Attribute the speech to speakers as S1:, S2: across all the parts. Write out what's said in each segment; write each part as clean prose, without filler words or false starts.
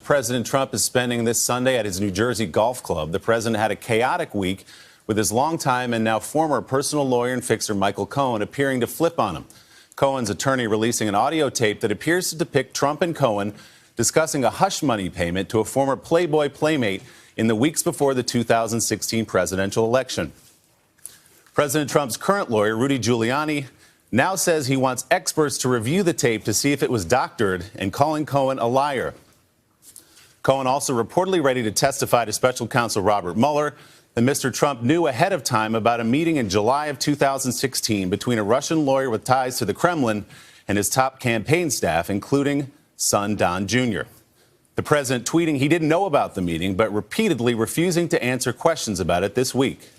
S1: President Trump is spending this Sunday at his New Jersey golf club. The president had a chaotic week with his longtime and now former personal lawyer and fixer Michael Cohen appearing to flip on him. Cohen's attorney releasing an audio tape that appears to depict Trump and Cohen discussing a hush money payment to a former Playboy playmate in the weeks before the 2016 presidential election. President Trump's current lawyer, Rudy Giuliani, now says he wants experts to review the tape to see if it was doctored and calling Cohen a liar. Cohen also reportedly ready to testify to special counsel Robert Mueller that Mr. Trump knew ahead of time about a meeting in July of 2016 between a Russian lawyer with ties to the Kremlin and his top campaign staff, including son Don Jr. The president tweeting he didn't know about the meeting, but repeatedly refusing to answer questions about it this week.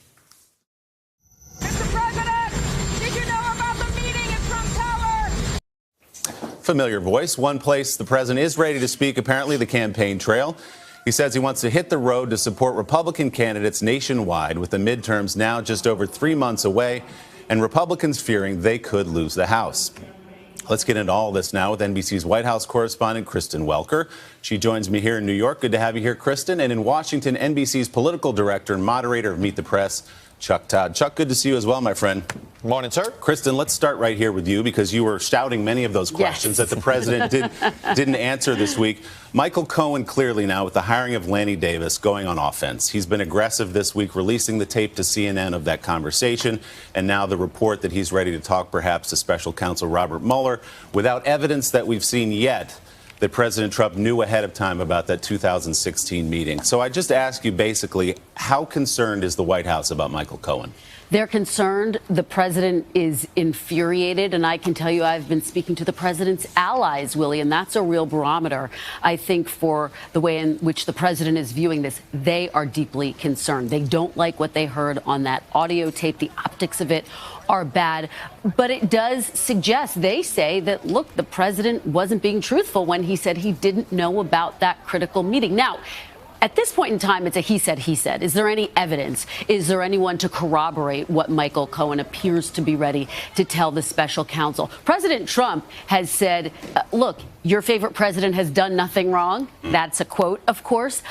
S1: Familiar voice. One place the president is ready to speak, apparently the campaign trail. He says he wants to hit the road to support Republican candidates nationwide, with the midterms now just over 3 months away and Republicans fearing they could lose the House. Let's get into all this now with NBC's White House correspondent Kristen Welker. She joins me here in New York. Good to have you here, Kristen. And in Washington, NBC's political director and moderator of Meet the Press, Chuck Todd. Chuck, good to see you as well, my friend.
S2: Morning, sir.
S1: Kristen, let's start right here with you because you were shouting many of those questions that the president didn't answer this week. Michael Cohen clearly now, with the hiring of Lanny Davis, going on offense. He's been aggressive this week, releasing the tape to CNN of that conversation, and now the report that he's ready to talk perhaps to special counsel Robert Mueller without evidence that we've seen yet that President Trump knew ahead of time about that 2016 meeting. So I just ask you basically, how concerned is the White House about Michael Cohen?
S3: They're concerned. The president is infuriated. And I can tell you I've been speaking to the president's allies, Willie, and that's a real barometer, I think, for the way in which the president is viewing this. They are deeply concerned. They don't like what they heard on that audio tape. The optics of it are bad. But it does suggest, they say, that, look, the president wasn't being truthful when he said he didn't know about that critical meeting. Now, at this point in time, it's a he said, he said. Is there any evidence? Is there anyone to corroborate what Michael Cohen appears to be ready to tell the special counsel? President Trump has said, look, your favorite president has done nothing wrong. That's a quote, of course.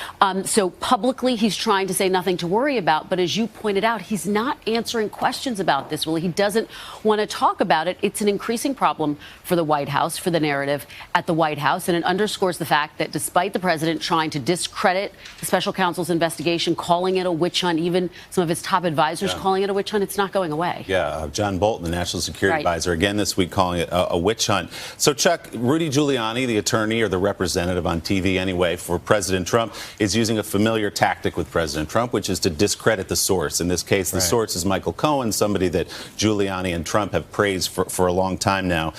S3: So publicly, he's trying to say nothing to worry about. But as you pointed out, he's not answering questions about this, Willie. He doesn't want to talk about it. It's an increasing problem for the White House, for the narrative at the White House. And it underscores the fact that despite the president trying to discredit the special counsel's investigation, calling it a witch hunt, even some of his top advisors calling it a witch hunt, it's not going away.
S1: John Bolton, the national security advisor, again this week calling it a witch hunt. So, Chuck, Rudy Giuliani, the attorney or the representative on TV anyway for President Trump, is using a familiar tactic with President Trump, which is to discredit the source. In this case, the source is Michael Cohen, somebody that Giuliani and Trump have praised for a long time now.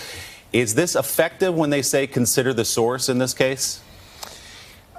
S1: Is this effective when they say consider the source in this case?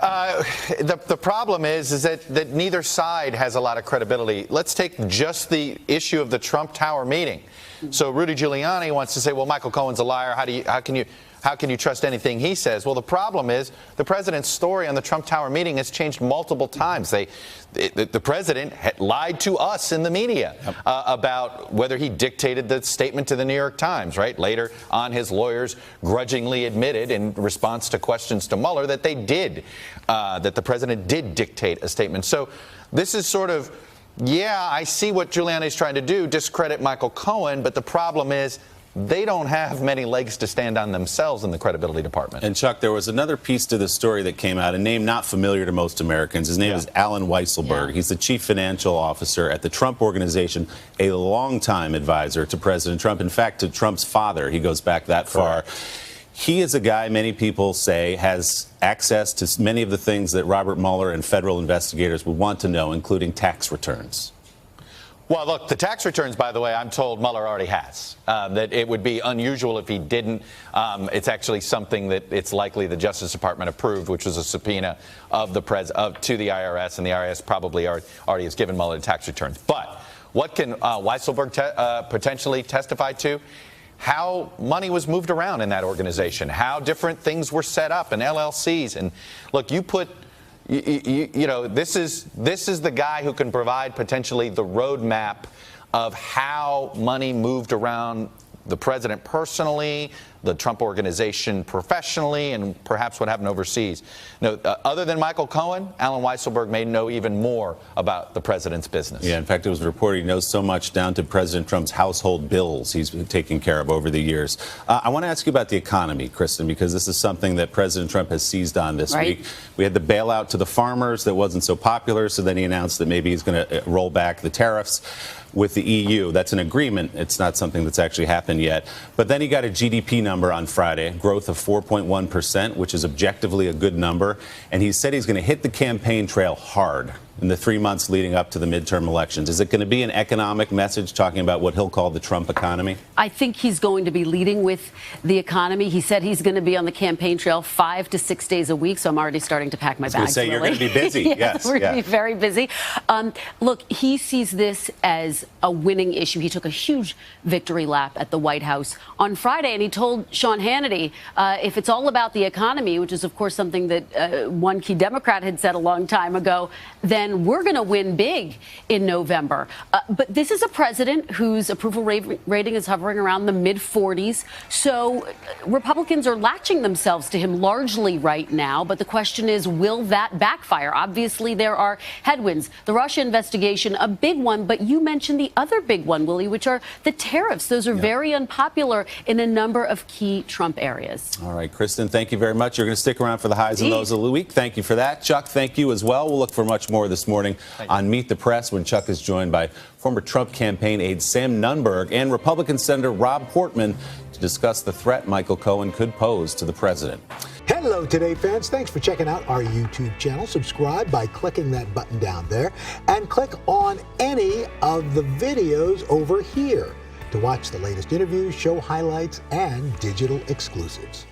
S2: The problem is that neither side has a lot of credibility. Let's take just the issue of the Trump Tower meeting. So Rudy Giuliani wants to say, well, Michael Cohen's a liar. How can you trust anything he says? Well, the problem is the president's story on the Trump Tower meeting has changed multiple times. The president had lied to us in the media about whether he dictated the statement to the New York Times, right? Later on, his lawyers grudgingly admitted in response to questions to Mueller that they did, that the president did dictate a statement. So this is sort of, I see what Giuliani's trying to do, discredit Michael Cohen, but the problem is they don't have many legs to stand on themselves in the credibility department.
S1: And, Chuck, there was another piece to the story that came out, a name not familiar to most Americans. His name is Alan Weisselberg. He's the chief financial officer at the Trump Organization, a longtime advisor to President Trump. In fact, to Trump's father. He goes back that far. He is a guy many people say has access to many of the things that Robert Mueller and federal investigators would want to know, including tax returns.
S2: Well, look, the tax returns, by the way, I'm told Mueller already has. That it would be unusual if he didn't. It's actually something that it's likely the Justice Department approved, which was a subpoena of the to the IRS, and the IRS probably already has given Mueller the tax returns. But what can Weisselberg potentially testify to? How money was moved around in that organization, how different things were set up, and LLCs. And look, you know, this is the guy who can provide potentially the roadmap of how money moved around the president personally, the Trump organization professionally and perhaps what happened overseas. No, other than Michael Cohen, Alan Weisselberg may know even more about the president's business.
S1: Yeah, in fact, it was reported he knows so much down to President Trump's household bills he's been taking care of over the years. I want to ask you about the economy, Kristen, because this is something that President Trump has seized on this week. We had the bailout to the farmers that wasn't so popular, so then he announced that maybe he's going to roll back the tariffs with the EU. That's an agreement. It's not something that's actually happened yet. But then he got a GDP number on Friday, growth of 4.1%, which is objectively a good number. And he said he's going to hit the campaign trail hard in the 3 months leading up to the midterm elections. Is it going to be an economic message talking about what he'll call the Trump economy?
S3: I think he's going to be leading with the economy. He said he's going to be on the campaign trail 5 to 6 days a week, so I'm already starting to pack my bags.
S1: I was going to say, you're going to be busy.
S3: Yes, we're going to be very busy. Look, he sees this as a winning issue. He took a huge victory lap at the White House on Friday, and he told Sean Hannity, if it's all about the economy, which is, of course, something that one key Democrat had said a long time ago, then we're going to win big in November. But this is a president whose approval rating is hovering around the mid-40s. So Republicans are latching themselves to him largely right now. But the question is, will that backfire? Obviously, there are headwinds. The Russia investigation, a big one. But you mentioned the other big one, Willie, which are the tariffs. Those are very unpopular in a number of key Trump areas.
S1: All right, Kristen, thank you very much. You're going to stick around for the highs and lows of the week. Thank you for that. Chuck, thank you as well. We'll look for much more this morning on Meet the Press when Chuck is joined by former Trump campaign aide Sam Nunberg and Republican Senator Rob Portman to discuss the threat Michael Cohen could pose to the president.
S4: Hello, Today fans. Thanks for checking out our YouTube channel. Subscribe by clicking that button down there and click on any of the videos over here to watch the latest interviews, show highlights, and digital exclusives.